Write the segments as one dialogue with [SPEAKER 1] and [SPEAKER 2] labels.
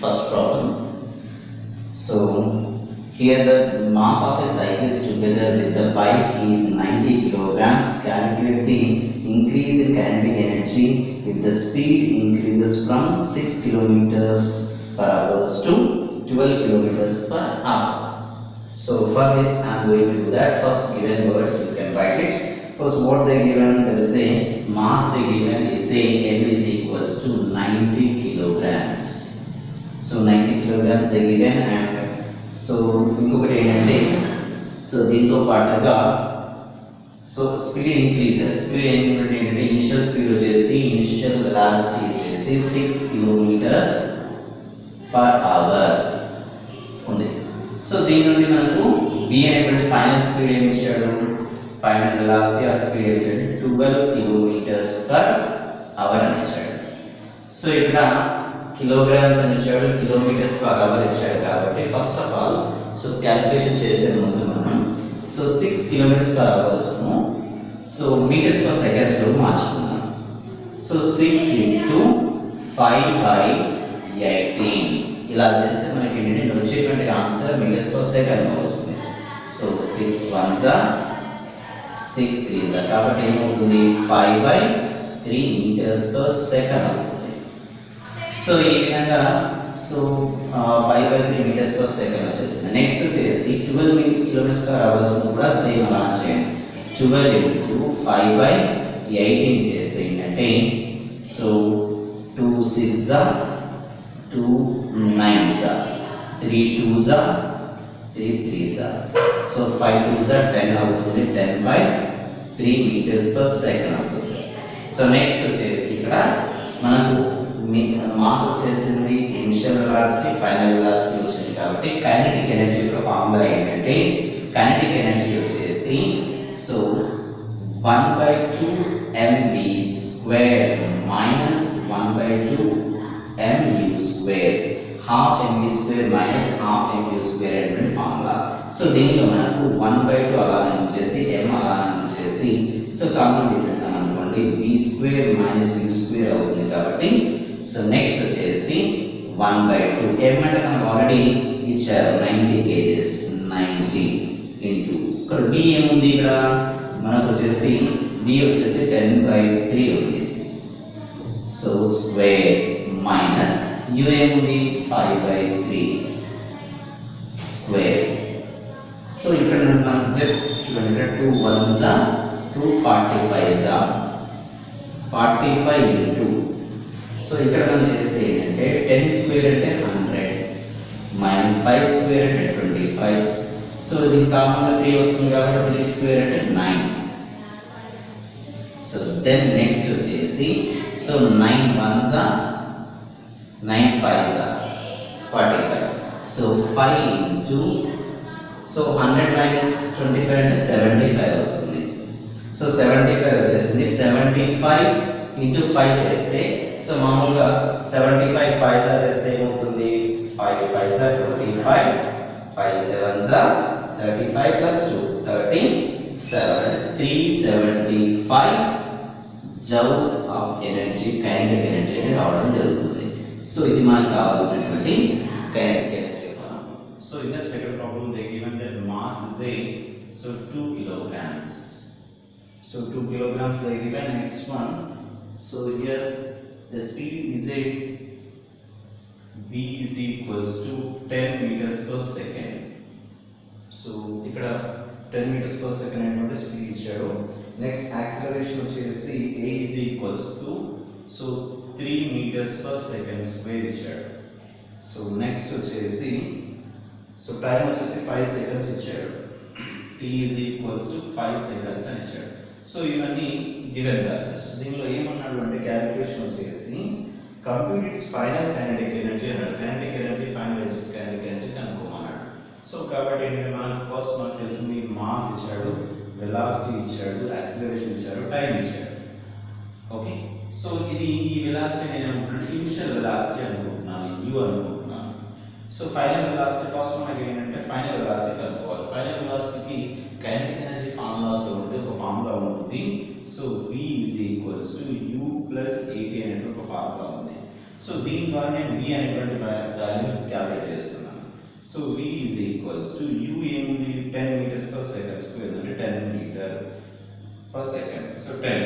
[SPEAKER 1] first problem. So here the mass of a cyclist together with the bike is 90 kilograms. Calculate the increase in kinetic energy if the speed increases from 6 kilometers per hour to 12 kilometers per hour. So for this I am going to do that. First given words you can write it. First what they given, there is a mass they given is a M is equals to 90 kilograms. So 90 kilograms they given, and so ఇంకొకటి ఏంటంటే so దీంతో పాటుగా so speed increases. Speed ఏంటంటే initial speed వచ్చేసి initial velocity వచ్చేసి 6 kilometres per hour ఉంది. So దీని నుండి మనకు v అనేటువంటి ఫైనల్ స్పీడ్ ఏమి ఇచ్చాడు, ఫైనల్ వెలాసిటీ ఆర్ స్పీడ్ వచ్చేసి 12 కిలోమీటర్స్ పర్ అవర్ అని ఇచ్చాడు. సో ఇక్కడ కిలోగ్రామ్స్ అని ఇచ్చాడు, కిలోమీటర్స్ పర్ అవర్ ఇచ్చాడు. కాబట్టి first of all so calculation చేసే ముందు మనం సో 6 కిలోమీటర్స్ పర్ అవర్స్ ను సో మీటర్స్ పర్ సెకండ్స్ లో మార్చుకుందాం. సో 6 ఇంటూ 5/18 ఇలా చేస్తే మనకి ఏంటంటే వచ్చేటువంటి ఆన్సర్ మీటర్స్ పర్ సెకండ్ వస్తుంది. So 6 1s are 6 3s are, కాబట్టి ఏమవుతుంది 5/3 మీటర్స్ పర్ సెకండ్ అవుతుంది. సో ఈ విధంగా సో 5/3 మీటర్స్ పర్ సెకండ్ వచ్చేసింది. నెక్స్ట్ వచ్చేసి 12 కిలోమీటర్స్ పర్ అవర్స్ కూడా సేమ్ అలా చేయండి. 12 ఇంటూ 5/18 చేస్తే ఏంటంటే so 2 6s are 2 9s are 3 2s are 3 3s are, so 5 2s are 10 అవుతుంది. 10/3 మీటర్స్ పర్ సెకండ్ అవుతుంది. సో నెక్స్ట్ వచ్చేసి ఇక్కడ మనకు మాస్ వచ్చేసింది, ఇనిషియల్ వెలాసిటీ ఫైనల్ వెలాసిటీ వచ్చింది. కాబట్టి కైనెటిక్ ఎనర్జీ యొక్క ఫార్ములా ఏంటంటే కైనెటిక్ ఎనర్జీ వచ్చేసి so 1/2 mv square minus 1/2 mu square, half mv square minus half mu square అనేటువంటి ఫార్ములా. సో దీనిలో మనకు 1/2 అలానే ఉంచేసి m అలానే ఉంచేసి సో కామన్ తీసేసాం అనుకోండి, v square minus u square అవుతుంది. కాబట్టి సో నెక్స్ట్ వచ్చేసి 1/2 m అంటే మనకు ఆల్రెడీ ఇచ్చారు 90 kgs, 90 ఇంటూ ఇక్కడ b ఏముంది, ఇక్కడ మనకు వచ్చేసి b వచ్చేసి 10/3 ఉంది. సో స్క్వేర్ మైనస్ u ఏముంది 5/3 స్క్వేర్. సో ఇక్కడ మనం జస్ట్ చూడండి, 2 1s are 2 45s are 45 into so ఇక్కడ మనం చేస్తే ఏంటంటే 10 స్క్వేర్ అంటే 100 మైనస్ 5 స్క్వేర్ అంటే 25. సో ఇది కామన్గా 3 వస్తుంది కాబట్టి 3 స్క్వేర్ అంటే 9. సో దెన్ నెక్స్ట్ వచ్చేసి so 9 1s are 9 5s are 45. So 5 into so 100 minus 25 అంటే 75 వస్తుంది. సో 75 వచ్చేసింది. 75 ఇంటూ 5 చేస్తే సో మామూలుగా 75 5s చేస్తే ఏమవుతుంది, 5 5s 25, 5 7s 35 plus 2 37, 375 joules of energy, kinetic energy అనేది రావడం జరుగుతుంది. సో ఇది మనకు కావాల్సినటువంటి kinetic energy. So in the second problem they given that mass is a so 2 kilograms. So 2 kilograms they given. Next one, so here the speed is a v is equals to 10 meters per second. So ఇక్కడ 10 meters per second అనేటువంటి speed ఇచ్చాడు. Next acceleration వచ్చేసి a is equals to so 3 meters per second square ఇచ్చాడు. So next వచ్చేసి so time వచ్చేసి 5 seconds ఇచ్చాడు. t is equals to 5 seconds అని ఇచ్చాడు. సో ఇవన్నీ గివెన్ వాల్యూస్. దీనిలో ఏమన్నాడు అంటే క్యాలిక్యులేషన్ వచ్చేసి compute its final kinetic energy అన్నాడు. Kinetic energy final kinetic energy కనుక్కోమన్నాడు. సో కాబట్టి ఏంటంటే మనకు ఫస్ట్ మనకు తెలిసింది మాస్ ఇచ్చాడు, వెలాసిటీ ఇచ్చాడు, యాక్సిలరేషన్ ఇచ్చాడు, టైం ఇచ్చాడు. ఓకే, సో ఇది ఈ వెలాసిటీ నేను ఏమనుకుంటున్నాను, ఇనిషియల్ వెలాసిటీ అనుకుంటున్నాను, u అనుకుంటున్నాను. సో ఫైనల్ వెలాసిటీ ఫస్ట్ మనకి ఏంటంటే ఫైనల్ వెలాసిటీ కనుక్కోవాలి. ఫైనల్ వెలాసిటీకి కైనెటిక్ ఎనర్జీ ఫార్ములాస్ లో ఉంటే ఒక ఫార్ములా ఉంటుంది. So v is equals to u plus at అనే ఒక ఫార్ములా ఉంది. సో దీని ద్వారా నేను v అనేటువంటి వాల్యూ క్యాలిక్యులేట్ చేస్తున్నాను. So v is equals to u ఏముంది 10 meters per second square అంటే 10 meter per second. So 10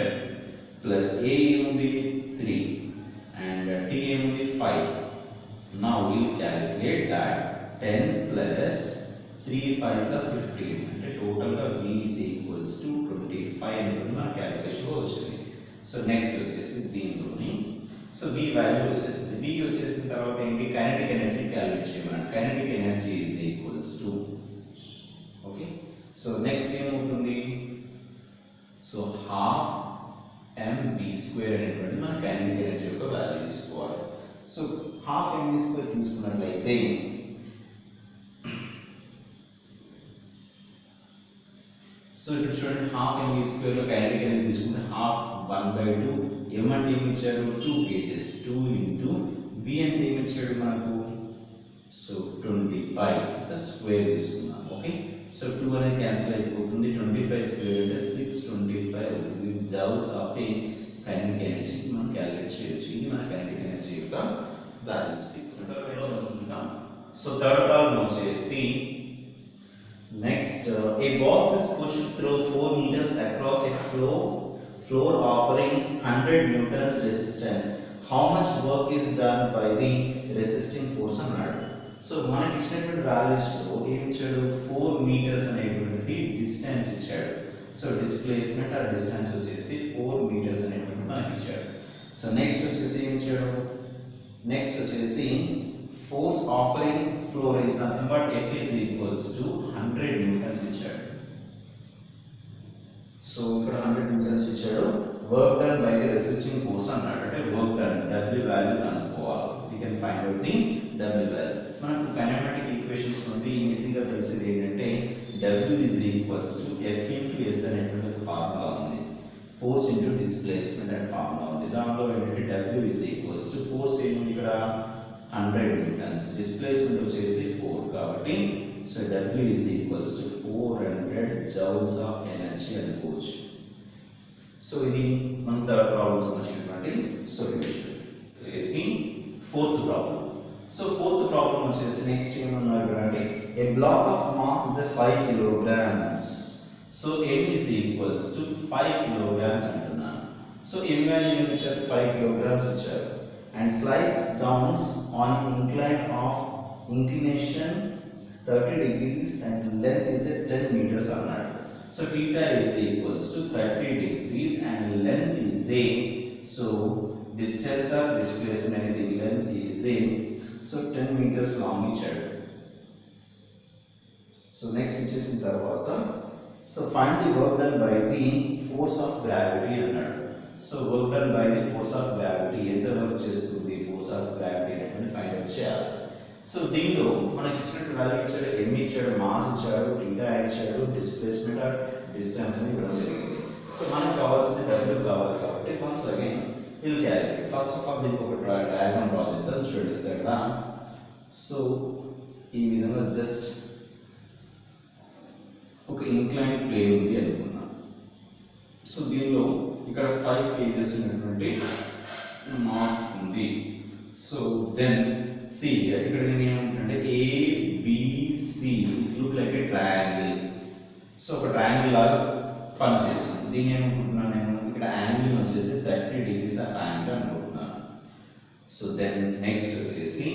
[SPEAKER 1] plus a ఏముంది 3 and t ఏముంది 5. Now we calculate that 10 plus 3 5s are 15 అంటే టోటల్ గా v is equals to 25 అనేది మన calculation లో వచ్చింది. సో నెక్స్ట్ వచ్చేసి దీంట్లోని సో v వాల్యూ వచ్చేసింది. v వచ్చేసిన తర్వాత ఏంటి కైనెటిక్ ఎనర్జీ క్యాలిక్యులేట్ చేయమన్నాడు. Kinetic energy is equals to okay. So next ఏమవుతుంది సో half mv square అనేటువంటి మన కైనెటిక్ ఎనర్జీ యొక్క వాల్యూ తీసుకోవాలి. సో half mv square తీసుకున్నట్లయితే సో ఇక్కడ చూడండి half mv square లో కైనెటిక్ ఎనర్జీ తీసుకుంటే half 1/2 m అంటే ఏమి ఇచ్చారు 2 kgs 2 into v అంటే ఏమి ఇచ్చాడు మనకు సో 25 సో స్క్వేర్ తీసుకున్నాం. ఓకే. సో 2 అనేది క్యాన్సిల్ అయిపోతుంది. 25 స్క్వేర్ అంటే 625 అవుతుంది. Joules of the kinetic energy మనం క్యాలిక్యులేట్ చేయొచ్చు. ఇది మన కైనెటిక్ ఎనర్జీ యొక్క వాల్యూ 6. సో థర్డ్ ప్రాబ్లం వచ్చేసి next a box is pushed through 4 meters across a floor offering 100 newtons resistance. How much work is done by the resisting force అన్నాడు. So మనకి ఇచ్చినటువంటి values లో ఏం ఇచ్చాడు 4 meters అనేటువంటి distance ఇచ్చాడు. సో డిస్ప్లేస్మెంట్ ఆ డిస్టెన్స్ వచ్చేసి 4 meters అనేటువంటి మనకి ఇచ్చాడు. సో నెక్స్ట్ వచ్చేసి ఏం ఇచ్చాడు నెక్స్ట్ వచ్చేసి force offering floor is nothing but F is equals to 100 newtons ఇచ్చాడు. సో ఇక్కడ 100 newtons ఇచ్చాడు. work done by the resisting force అన్నాడు. అంటే work done W వాల్యూ కనుక్కోవాలి. we can find out the W value. మనకు kinematic equations నుండి ఈజీగా తెలిసేది ఏంటంటే W is equals to F into S అనేటువంటి ఫార్ములా ఉంది. force into displacement అనే ఫార్ములా ఉంది. దాంట్లో ఏంటంటే W is equals to force ఏముంది ఇక్కడ 100 newtons, displacement వచ్చేసి 4 కాబట్టి so W is equals to 400 joules of energy అనుకోవచ్చు. సో ఇది మన థర్డ్ ప్రాబ్లం సంబంధించినటువంటి సొల్యూషన్. వచ్చేసి fourth problem. So fourth problem వచ్చేసి నెక్స్ట్ ఏమన్నారు అంటే a block of mass is a 5 kilograms. So m is equals to 5 kilograms అంటున్నాను. So m value ఏమి ఇచ్చారు 5 kilograms ఇచ్చారు. And slides down on inclination 30 degrees and length is at 10 meters అన్నాడు. So theta is equals to 30 degrees and length is a so distance or displacement anything length is a so 10 meters long ఇచ్చాడు. So next వచ్చేసిన తర్వాత so find the work done by the force of gravity అన్నాడు. So work done by the force of gravity ఎంత work చేస్తుంది force of gravity అని find out చేయాలి. So దీనిలో మనకి ఇచ్చినట్టు వాల్యూ ఇచ్చాడు m ఇచ్చాడు మాస్ ఇచ్చాడు θ ఇచ్చాడు డిస్ప్లేస్మెంట్ ఆర్ డిస్టెన్స్ అని ఇవ్వడం జరిగింది. సో మనకు కావాల్సిన W కావాలి కాబట్టి once again will calculate. First of all దీనికి ఒక డయాగ్రామ్ డ్రా చేద్దాం. చూడండి ఇక్కడ సో ఈ విధంగా జస్ట్ ఒక ఇంక్లైన్ ప్లేన్ ఉంది అనుకుందాం. సో దీనిలో ఇక్కడ 5 kgs ఉన్నటువంటి మాస్ ఉంది. సో దెన్ సి ఇక్కడ నేను ఏమంటే ABC look like a triangle. So ఒక ట్రయాంగిల్ లాగా పనిచేస్తుంది. దీన్ని ఏమనుకుంటున్నాను నేను ఇక్కడ యాంగిల్ వచ్చేసి 30 degrees ఆఫ్ యాంగిల్ అనుకుంటున్నాను. సో దెన్ నెక్స్ట్ వచ్చేసి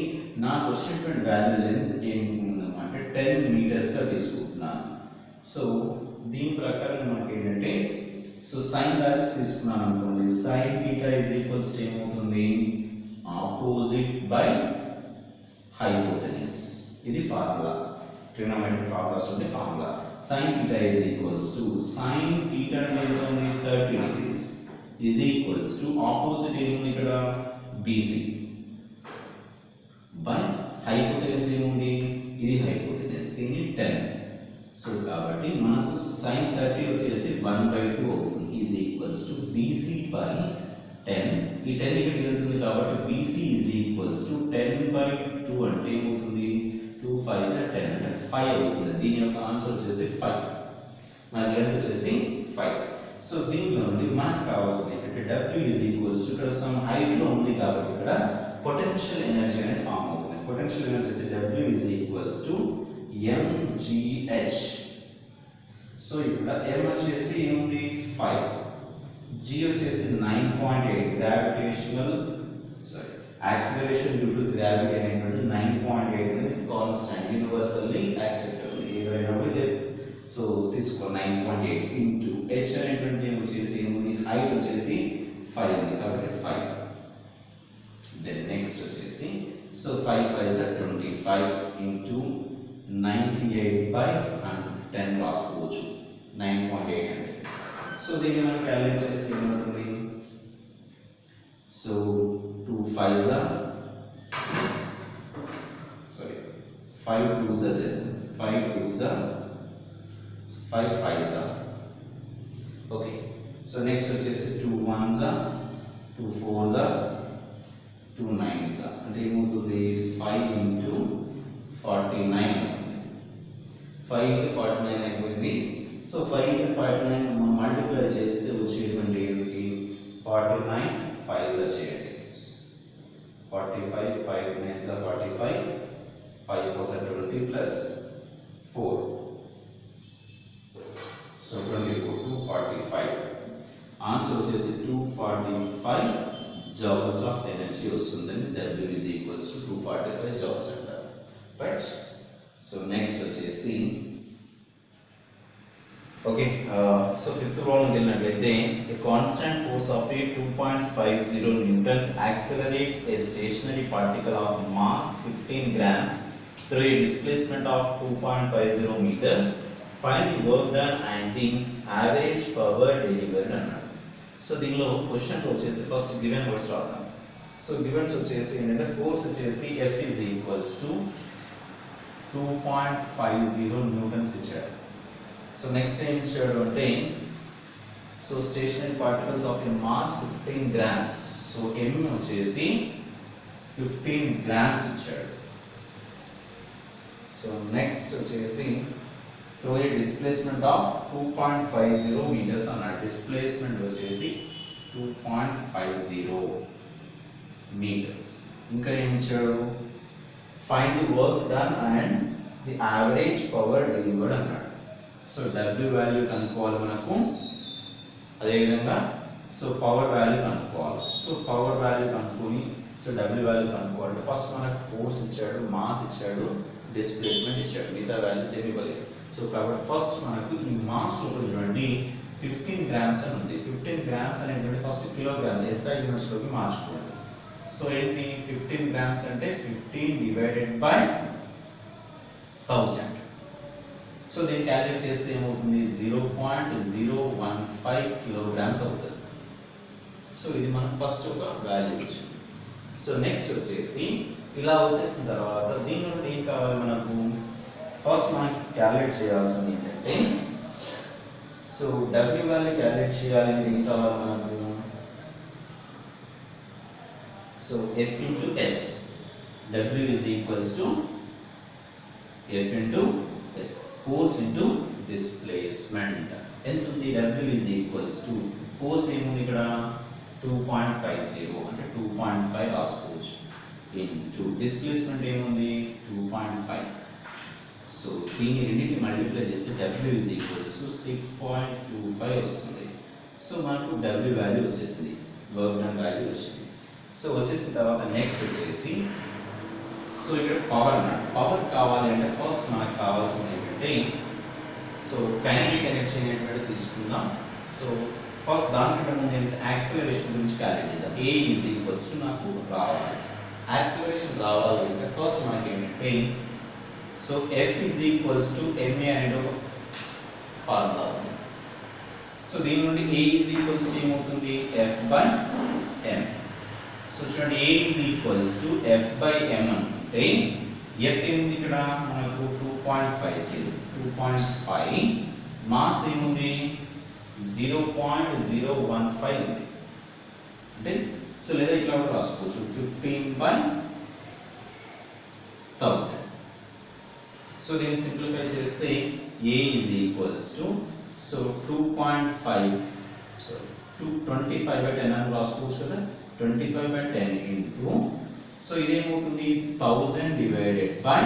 [SPEAKER 1] నాకు వచ్చినటువంటి వాల్యూ లెంత్ ఏముందన్నమాట 10 meters గా తీసుకుంటున్నాను. సో దీని ప్రకారం మనకి ఏంటంటే సో సైన్ వాల్యూస్ తీసుకున్నాను అనుకోండి sin θ is equals to ఏమవుతుంది ఆపోజిట్ బై హైపోటెన్యూస్. ఇది ఫార్ములా ట్రిగ్నోమెట్రిక్ ఫార్ములాస్ ఉండే formula. sin θ is equals to sin θ అంటే ఏమవుతుంది 30 degrees is equals to opposite ఏముంది ఇక్కడ BC బై హైపోటెన్యూస్ ఏముంది ఇది హైపోటెన్యూస్ దీన్ని 10. సో కాబట్టి మనకు sin 30 వచ్చేసి 1/2 అవుతుంది is equals to BC by 10. ఈ 10 ఇక్కడ వెళ్తుంది కాబట్టి BC ఈజ్ ఈక్వల్స్ టు 10/2 అంటే ఏమవుతుంది 2 5s are 10 అంటే 5 అవుతుంది. దీని యొక్క ఆన్సర్ వచ్చేసి 5. మన లెంత్ వచ్చేసి 5. సో దీనిలో నుండి మనకు కావాల్సింది ఏంటంటే W ఈజ్ ఈక్వల్స్ టు ఇక్కడ సమ్ హైట్ లో ఉంది కాబట్టి ఇక్కడ పొటెన్షియల్ ఎనర్జీ అనేది ఫామ్ అవుతుంది. Potential energy W is equals to mgh. So ఇక్కడ m వచ్చేసి ఏముంది 5, g వచ్చేసి 9.8, gravitational acceleration due to gravity అనేటువంటి 9.8 అనేది కాన్స్టెంట్, యూనివర్సల్లీ యాక్సెప్టబుల్ ఏవైనా ఇదే. సో తీసుకో 9.8 ఇంటూ h అనేటువంటి వచ్చేసి ఏముంది హైట్ వచ్చేసి 5 ఉంది కాబట్టి 5. దెన్ నెక్స్ట్ వచ్చేసి సో 5 5 is 25 ఇంటూ 98/10 రాసుకోవచ్చు 9.8 అంటే. సో దీన్ని మనం క్యాలిక్యులేట్ చేస్తే ఏమవుతుంది, so 2 5s are 5 2s are 5 2s are 5 5s are okay. So next వచ్చేసి 2 1s are 2 4s are 2 9s are అంటే ఏమవుతుంది 5 into 49 5 into 49 అయిపోయింది. సో 5 into 49 మనం మల్టిప్లై చేస్తే వచ్చేటువంటి 49 5s are చేయండి 45 5 9s are 45 5 4s are 20 plus 4 so 24 245 answer వచ్చేసి 245 joules of energy వస్తుందని W is equals to 245 joules అంటారు. రైట్. సో నెక్స్ట్ వచ్చేసి ఓకే. సో ఫిఫ్త్ ప్రాబ్లం వెళ్ళినట్లయితే a constant force of a 2.50 newtons accelerates a stationary particle of mass 15 grams through a displacement of 2.50 meters. Find the work done and the average power delivered అన్నాడు. So దీనిలో question వచ్చేసి first given words రాద్దాం. So givens వచ్చేసి ఏంటంటే force వచ్చేసి F is equals to 2.50 newtons ఇచ్చాడు. So next ఏం ఇచ్చాడు అంటే so stationary particles of a mass 15 grams. So M వచ్చేసి 15 గ్రామ్స్ ఇచ్చాడు. సో నెక్స్ట్ వచ్చేసి through a displacement of 2.50 metres అన్నాడు. డిస్ప్లేస్మెంట్ వచ్చేసి 2.50 మీటర్స్. ఇంకా ఏమి ఇచ్చాడు find the work done and the average power delivered అన్నాడు. సో W వాల్యూ కనుక్కోవాలి మనకు, అదేవిధంగా సో పవర్ వాల్యూ కనుక్కోవాలి. సో పవర్ వాల్యూ కనుక్కొని సో W వాల్యూ కనుక్కోవాలి. ఫస్ట్ మనకు ఫోర్స్ ఇచ్చాడు, మాస్ ఇచ్చాడు, డిస్ప్లేస్మెంట్ ఇచ్చాడు, మిగతా వాల్యూస్ ఏమి ఇవ్వలేదు. సో కాబట్టి ఫస్ట్ మనకు ఈ మాస్ లోపల చూడండి 15 గ్రామ్స్ అని ఉంది. 15 గ్రామ్స్ అనేటువంటి ఫస్ట్ కిలోగ్రామ్స్ SI యూనిట్స్ లోకి మార్చుకోండి. సో ఏంటి 15 గ్రామ్స్ అంటే 15 డివైడెడ్ బై 1000. సో దీన్ని క్యాలిక్యులేట్ చేస్తే ఏమవుతుంది 0.015 కిలోగ్రామ్స్ అవుతుంది. సో ఇది మనం ఫస్ట్ ఒక వాల్యూ వచ్చింది. సో నెక్స్ట్ వచ్చేసి ఇలా వచ్చేసిన తర్వాత దీని నుండి ఏం కావాలి మనకు, ఫస్ట్ మనం క్యాలిక్యులేట్ చేయాల్సింది ఏంటంటే సో W వాల్యూ క్యాలిక్యులేట్ చేయాలంటే ఏం కావాలి మనకు, so F into S, W is equals to F into S, force into displacement. ఎంత ఉంది W is equals to force ఏముంది ఇక్కడ 2.50 అంటే 2.5 రాసుకోవచ్చు ఇంటూ డిస్ప్లేస్మెంట్ ఏముంది 2.5. సో దీన్ని రెండింటిని మల్టిప్లై చేస్తే W is equals to 6.25 వస్తుంది. సో మనకు W వాల్యూ వచ్చేసింది, వర్క్ డన్ వాల్యూ వచ్చింది. సో వచ్చేసిన తర్వాత నెక్స్ట్ వచ్చేసి సో ఇక్కడ పవర్ అన్నమాట. పవర్ కావాలి అంటే ఫస్ట్ మనకు కావాల్సింది ఏంటంటే సో కైనెటిక్ ఎనర్జీ అనేటువంటి తీసుకుందాం. సో ఫస్ట్ దానికంటే ముందు ఏంటంటే యాక్సిలరేషన్ గురించి క్యాలిక్యులేట్ చేద్దాం. A is equals to నాకు రావాలి, యాక్సిలరేషన్ రావాలి అంటే ఫస్ట్ మనకి ఏంటంటే so F is equals to ma అనేది ఒక ఫార్ములా ఉంది. సో దీని నుండి A is equals to ఏమవుతుంది F by m. సో చూడండి A is equals to F by m అంటే F ఏముంది ఇక్కడ మనకు 2.5 మాస్ ఏముంది 0.015 ఉంది అంటే సో లేదా ఇట్లా కూడా రాసుకోవచ్చు 15/1000. సో దీన్ని సింప్లిఫై చేస్తే A is equals to so 2.5 so 25/10 అని రాసుకోవచ్చు కదా, 25/10 into సో ఇదేమవుతుంది 1000 డివైడెడ్ బై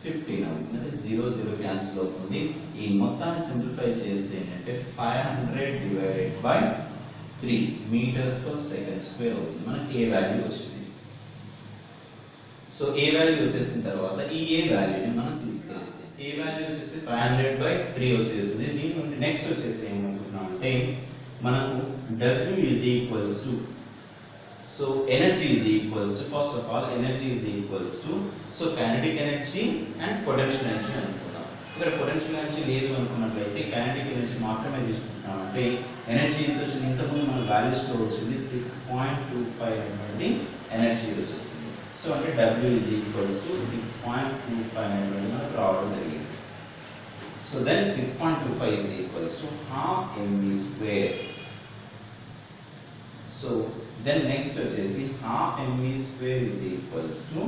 [SPEAKER 1] 15 అవుతుంది, అంటే 0 0 క్యాన్సిల్ అవుతుంది. ఈ మొత్తాన్ని సింప్లిఫై చేస్తే ఏంటంటే 500 divided by 3 metres per second square అవుతుంది. మనకి ఏ వాల్యూ వచ్చింది. సో ఏ వాల్యూ వచ్చేసిన తర్వాత ఈ ఏ వాల్యూని మనం తీసుకెళ్ళేసి ఏ వాల్యూ వచ్చేసి 500 బై 3 వచ్చేసింది. దీని నుండి నెక్స్ట్ వచ్చేసి ఏమనుకుంటున్నాం అంటే మనకు W is equals to, so energy is equals to, first of all energy is equals to, so kinetic energy and potential energy అనుకుందాం. ఇక్కడ పొటెన్షియల్ ఎనర్జీ లేదు అనుకున్నట్లయితే కైనెటిక్ ఎనర్జీ మాత్రమే తీసుకుంటున్నాం. అంటే ఎనర్జీ ఎంత వచ్చింది, ఇంతకుముందు మన వాల్యూస్లో వచ్చింది 6.25 అనేది ఎనర్జీ వచ్చేసింది. సో అంటే W ఈజ్ ఈక్వల్స్ టు 6.25 అనేది మనకు రావడం జరిగింది. So then 6.25 is equals to half mv square. So then next వచ్చేసి half mv square is equals to,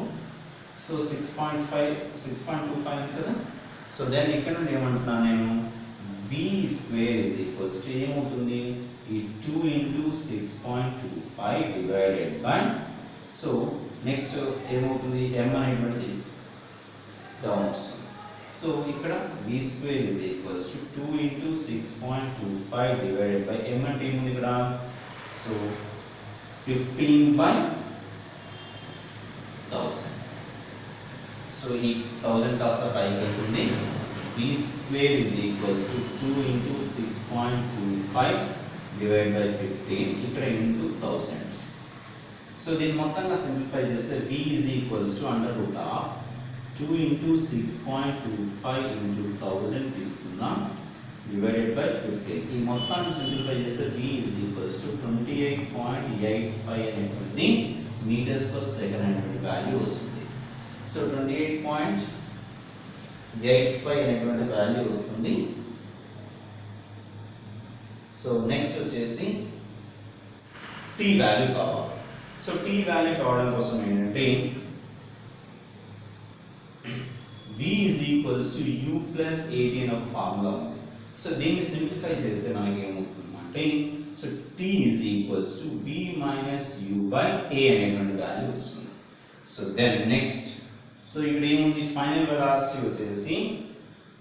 [SPEAKER 1] so 6.25 కదా. సో దెన్ ఇక్కడ నుండి ఏమంటున్నాను నేను, v square is equals to ఏమవుతుంది, ఈ 2 into 6.25 divided by, so next ఏమవుతుంది, m అనేటువంటిది డౌన్ వస్తుంది. సో ఇక్కడ v square is equals to 2 into 6.25 divided by m అంటే ఏముంది ఇక్కడ, సో 15 బై 1000. సో ఈ 1000 కాస్త పైకి వెళ్తుంది. v square is equals to 2 into 6.25 divide by 15, ఇక్కడ ఇంటూ 1000. సో దీన్ని మొత్తంగా సింప్లిఫై చేస్తే v is equals to under root of 2 into 6.25 into 1000 తీసుకుందాం డివైడెడ్ బై 15. ఈ మొత్తాన్ని సింప్లిఫై చేస్తే v ఈజ్ ఈక్వల్స్ టు 28.85 అనేటువంటి మీటర్స్ పర్ సెకండ్ అనేటువంటి వాల్యూ వస్తుంది. సో 28.85 అనేటువంటి వాల్యూ వస్తుంది. సో నెక్స్ట్ వచ్చేసి t వాల్యూ కావాలి. సో t వాల్యూ కావడం కోసం ఏంటంటే v is equals to u plus 80 అనే ఒక ఫార్ములా ఉంది. సో దీన్ని సింప్లిఫై చేస్తే మనకి ఏమవుతుంది అంటే, so t is equals to v minus u by a అనేటువంటి వాల్యూ వస్తుంది. సో దెన్ నెక్స్ట్, సో ఇక్కడ ఏముంది, ఫైనల్ వెలాసిటీ వచ్చేసి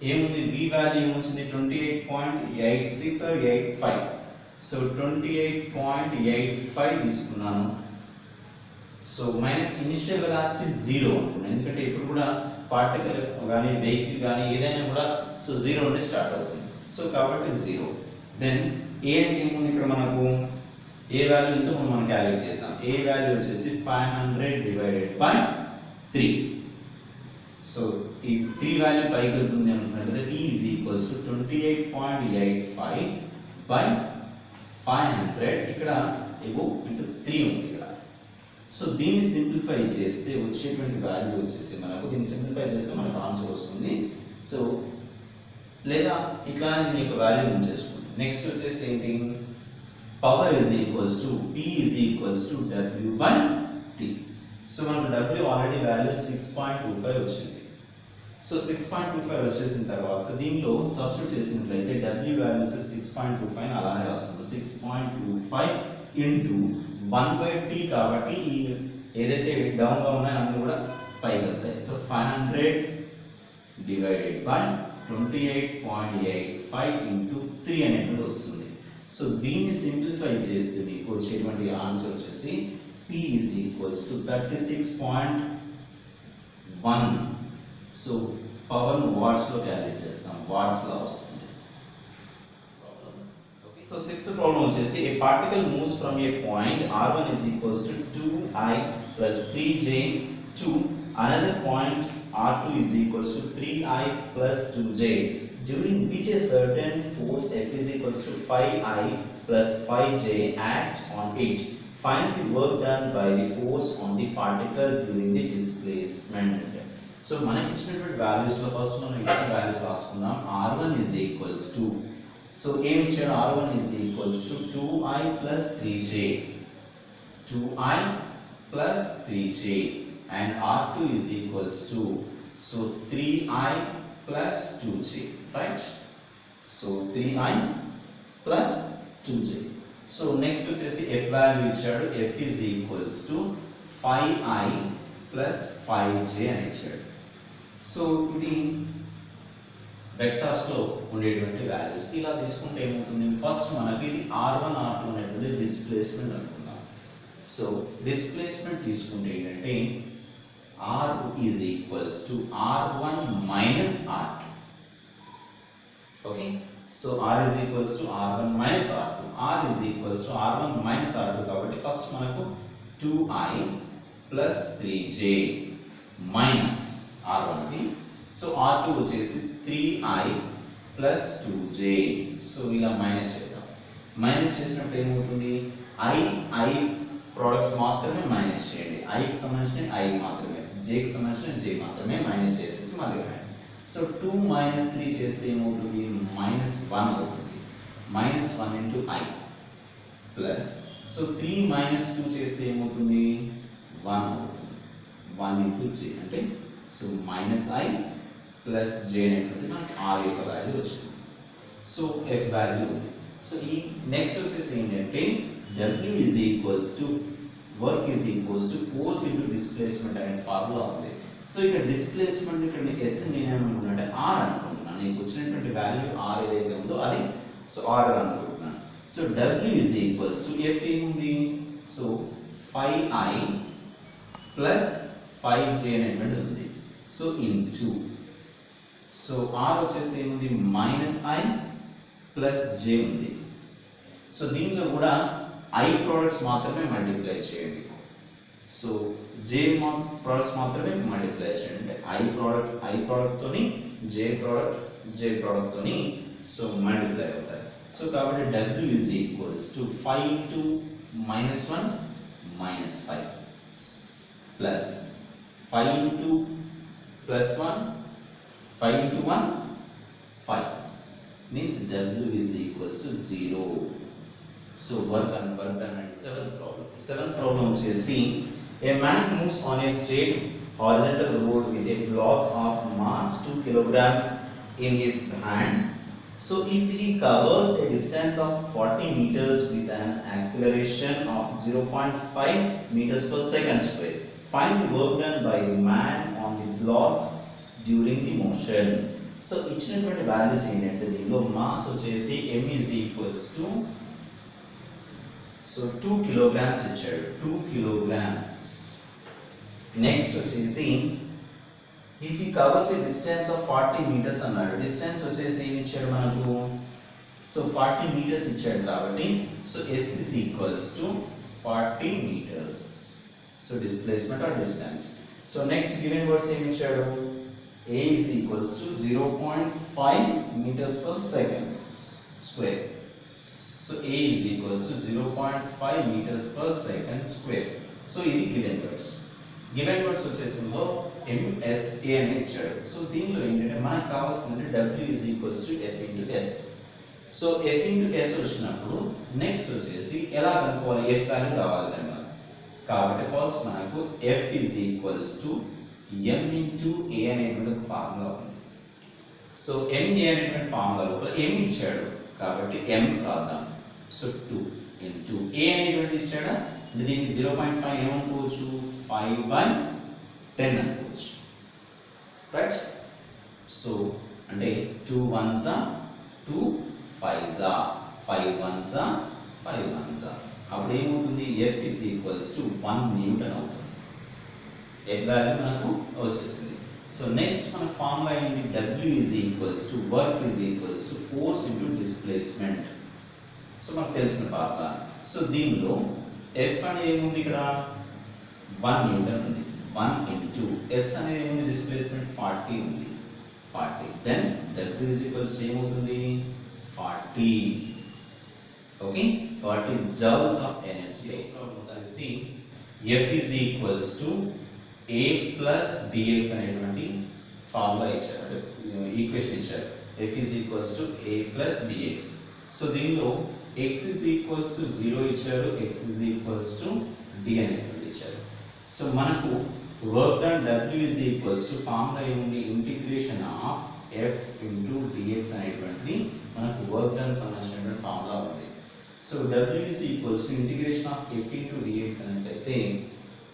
[SPEAKER 1] ఏముంది, v వాల్యూ ఏమొచ్చింది 28.86 or 85. సో 28.85 తీసుకున్నాను. సో మైనస్ ఇనిషియల్ వెలాసిటీ 0 అనుకున్నాను, ఎందుకంటే ఇప్పుడు కూడా పార్టికల్ కానీ వెహికల్ కానీ ఏదైనా కూడా సో 0 నుండి స్టార్ట్ అవుతుంది. సో కాబట్టి 0. దెన్ ఏ అంటే ఏముంది ఇక్కడ మనకు, ఏ వాల్యూ ఎంతో మనం క్యాలిక్యులేట్ చేసాం. ఏ వాల్యూ వచ్చేసి 500 డివైడెడ్ బై 3. సో ఈ 3 వాల్యూ పైకి వెళ్తుంది అనుకున్నట్లయితే t is equals to 28.85 by 500, ఇక్కడ ఏవో ఇంటూ 3 ఉంది ఇక్కడ. సో దీన్ని సింప్లిఫై చేస్తే వచ్చేటువంటి వాల్యూ వచ్చేసి మనకు, దీన్ని సింప్లిఫై చేస్తే మనకు ఆన్సర్ వస్తుంది. సో లేదా ఇట్లా దీని యొక్క వాల్యూ ఉంచేసుకోండి. నెక్స్ట్ వచ్చేసి ఏంటి, power is equals to P is equals to W by T. So మనకు W ఆల్రెడీ వాల్యూ 6.25 వచ్చింది. సో 6.25 వచ్చేసిన తర్వాత దీనిలో సబ్స్టిట్యూట్ చేసినట్లయితే W వాల్యూ వచ్చేసి 6.25 అలానే రాసుకుంటాం. 6.25 ఇంటూ 1/t కాబట్టి ఏదైతే డౌన్గా ఉన్నాయో అన్నీ కూడా పైకి వెళ్తాయి. సో 500 డివైడెడ్ బై 28.85 ఇంటూ 3 అనేటువంటి వస్తుంది. సో దీన్ని సింప్లిఫై చేస్తే మీకు వచ్చేటువంటి ఆన్సర్ వచ్చేసి P is equals to 36.1. So పవర్ను వాట్స్లో క్యాలిక్యులేట్ చేస్తాం, వాట్స్లో వస్తుంది. So sixth problem వచ్చేసి a particle moves from a point r1 is equals to 2i plus 3j to another point r2 is equals to 3i plus 2j during which a certain force F is equals to 5i plus 5j acts on it. Find the work done by the force on the particle during the displacement. So మనకి ఇచ్చినటువంటి values లో first మనం ఇచ్చిన values రాసుకుందాం. r1 is equals to, so ఏం ఇచ్చాడు, r1 is equals to 2i plus 3j, 2i plus 3j, and r2 is equals to, so 3i plus 2j, right? So 3i plus 2j. So next వచ్చేసి f value ఇచ్చాడు, f is equals to
[SPEAKER 2] 5i plus 5j అని ఇచ్చాడు. So ఇది vectors లో ఉండేటువంటి values. ఇలా తీసుకుంటే ఏమవుతుంది, ఫస్ట్ మనకి ఇది r1 r2 అనేటువంటి డిస్ప్లేస్మెంట్ అనుకుందాం. సో డిస్ప్లేస్మెంట్ తీసుకుంటే ఏంటంటే r is equals to r1 minus r2. Okay, so r is equals to r1 minus r2. r is equals to r1 minus r2 కాబట్టి ఫస్ట్ మనకు 2i plus 3j minus r1 the. So r2 వచ్చేసి 3i plus 2j. So ఇలా minus చేద్దాం. Minus చేసినప్పుడు ఏమవుతుంది, i products మాత్రమే minus చేయండి. iకి సంబంధించిన i మాత్రమే, jకి సంబంధించిన j మాత్రమే మైనస్ చేసేసి మళ్ళీ రాయండి. సో 2 minus 3 చేస్తే ఏమవుతుంది, -1 అవుతుంది. -1 into i plus, so 3 minus 2 చేస్తే ఏమవుతుంది, 1 అవుతుంది. 1 into j అంటే సో -i ప్లస్ j అనేటువంటి మనకి r యొక్క వాల్యూ వచ్చింది. సో f వాల్యూ ఉంది. సో ఈ నెక్స్ట్ వచ్చేసి ఏంటంటే w is equals to work is equals to force into displacement అనే ఫార్ములా ఉంది. సో ఇక్కడ డిస్ప్లేస్మెంట్ ఇక్కడ s నేనేమనుకుంటున్నానంటే r అనుకుంటున్నాను. నీకు వచ్చినటువంటి వాల్యూ r ఏదైతే ఉందో అది సో r అనుకుంటున్నాను. So w is equals to f ఏముంది, సో 5i ప్లస్ 5j అనేటువంటిది ఉంది. సో ఇంటూ, సో r వచ్చేసి ఏముంది, -i ప్లస్ j ఉంది. సో దీనిలో కూడా i ప్రోడక్ట్స్ మాత్రమే మల్టిప్లై చేయండి. సో j ప్రోడక్ట్స్ మాత్రమే మల్టిప్లై చేయండి. అంటే i ప్రోడక్ట్ తోని j ప్రోడక్ట్ తోని సో మల్టిప్లై అవుతాయి. సో కాబట్టి w is equals to 5 into -1 -5 plus 5 into +1 5 into 1 5 means w is equals to 0. So work done at seventh problem వచ్చేసి a man moves on a straight horizontal road with a block of mass 2 kilograms in his hand. So if he covers a distance of 40 meters with an acceleration of 0.5 meters per second square, find the work done by the man on the block during the motion. So ఇచ్చినటువంటి values ఏంటంటే దీనిలో mass వచ్చేసి m is equals to so 2 kilograms ఇచ్చాడు, 2 kilograms. Next వచ్చేసి if he covers a distance of 40 meters అన్నాడు. Distance వచ్చేసి ఏమి ఇచ్చాడు మనకు, సో 40 meters ఇచ్చాడు కాబట్టి so s is equals to 40 meters. So displacement or distance. So next given words ఏమి ఇచ్చాడు, a is equals to 0.5 meters per second square. So a is equals to 0.5 meters per second square. So ఇది given words. Given words వచ్చేసిందో MSA అని ఇచ్చాడు. So దీనిలో ఏంటంటే మనకు కావాల్సిందంటే w is equals to f into s. So f into s వచ్చినప్పుడు next వచ్చేసి ఎలా కనుక్కోవాలి, f వాల్యూ రావాలి అన్నమాట. కాబట్టి ఫస్ట్ మనకు f is equals to m into a అనేటువంటి ఫార్ములా ఉంది. సో m a అనేటువంటి ఫార్ములా లోపల m ఇచ్చాడు కాబట్టి m రాద్దాం. సో 2 into a అనేటువంటి ఇచ్చాడా, అంటే దీనికి 0.5 ఏమనుకోవచ్చు, 5/10 అనుకోవచ్చు, రైట్. సో అంటే 2 1s 2 5s 5 1s 5 1s అప్పుడు ఏమవుతుంది, f is equals to 1 Newton అవుతుంది. f వాల్యూ మనకు వచ్చేసింది. సో నెక్స్ట్ మన ఫార్ములా ఏంటి, w is equals to work is equals to force into displacement. So మనకు తెలిసిన ఫార్ములా. సో దీనిలో f అనేది ఏముంది, ఇక్కడ 1 న్యూటన్ ఉంది. 1 into s అనేది ఏముంది, డిస్ప్లేస్మెంట్ 40 ఉంది. 40 then w is equals to ఏమవుతుంది, 40. Okay, 40 joules of energy. వచ్చేసి f is equals to a plus bx అనేటువంటి ఫార్ములా ఇచ్చారు, అంటే ఈక్వేషన్ ఇచ్చారు. f is equals to a plus bx. So దీనిలో x is equals to 0 ఇచ్చారు, x is equals to d అనేటువంటి ఇచ్చారు. సో మనకు work done w is equals to formula ఏముంది, integration of f into dx అనేటువంటి మనకు work done సంబంధించినటువంటి formula ఉంది. So w is equals to integration of f into dx అనేట్లయితే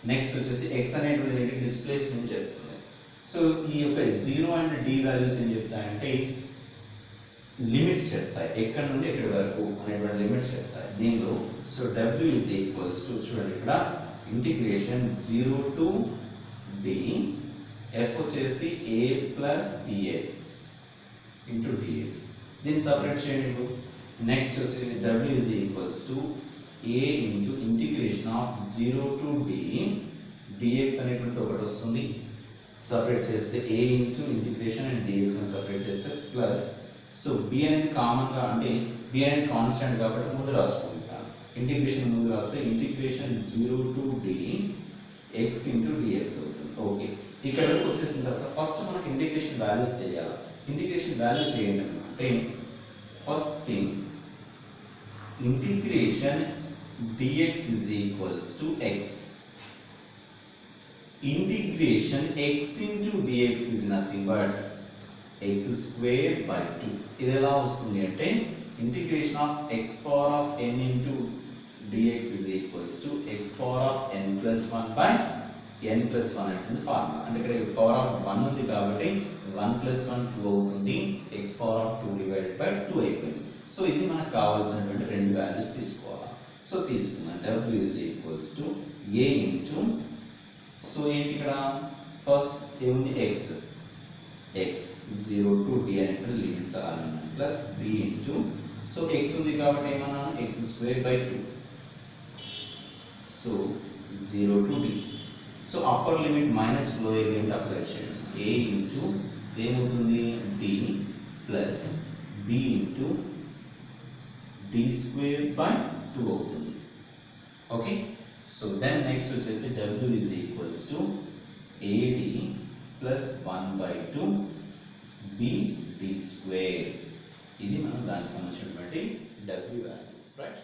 [SPEAKER 2] next వచ్చేసి x అనేటువంటి డిస్ప్లేస్మెంట్ చెప్తుంది. సో ఈ యొక్క 0 అండ్ d వాల్యూస్ ఏం చెప్తాయంటే లిమిట్స్ చెప్తాయి, ఎక్కడి నుండి ఎక్కడి వరకు అనేటువంటి లిమిట్స్ చెప్తాయి దీనిలో. So w is equals to, చూడండి ఇక్కడ ఇంటిగ్రేషన్ 0 టు d f వచ్చేసి a plus bx into dx. దీన్ని సపరేట్ చేయండి. నెక్స్ట్ వచ్చేసి w is equals to a into integration of 0 to d dx అనేటువంటి ఒకటి వస్తుంది, సపరేట్ చేస్తే a into integration and dx అని సపరేట్ చేస్తే ప్లస్. సో b అనేది కామన్గా అంటే b అనేది కాన్స్టెంట్ కాబట్టి ముందు రాసుకుంటాను, ఇంటిగ్రేషన్ ముందు రాస్తే integration 0 to d x into dx అవుతుంది. ఓకే, ఇక్కడ వరకు వచ్చేసిన తర్వాత ఫస్ట్ మనకి ఇంటిగ్రేషన్ వాల్యూస్ తెలియాలి. ఇంటిగ్రేషన్ వాల్యూస్ ఏంటంటే first thing integration dx is equals to x. Integration x into dx is nothing but x square by 2. ఇది ఎలా వస్తుంది అంటే integration of x power of n into dx is equals to x power of n plus 1 by n plus 1 అంటే formula. అంటే ఇక్కడ power of 1 ఉంది కాబట్టి 1 plus 1 2 అవుతుంది, x power of 2 divided by 2 అయిపోయింది. సో ఇది మనకు కావాల్సినటువంటి రెండు వాల్యూస్ తీసుకోవాలి. సో తీసుకుందాం, w is equals to a into, so ఏంటి ఇక్కడ ఫస్ట్ ఏముంది x 0 to d అనేటువంటి లిమిట్స్ అలానే plus b into, so x ఉంది కాబట్టి ఏమన్నాను x square by 2, so 0 to d. So upper limit minus lower limit apply చేయండి, a ఇంటూ ఏమవుతుంది d plus b into d square by 2 అవుతుంది. Okay, so then next వచ్చేసి w is equals to ad plus 1 by 2 b d square. ఇది మనం దానికి సంబంధించినటువంటి w value, right.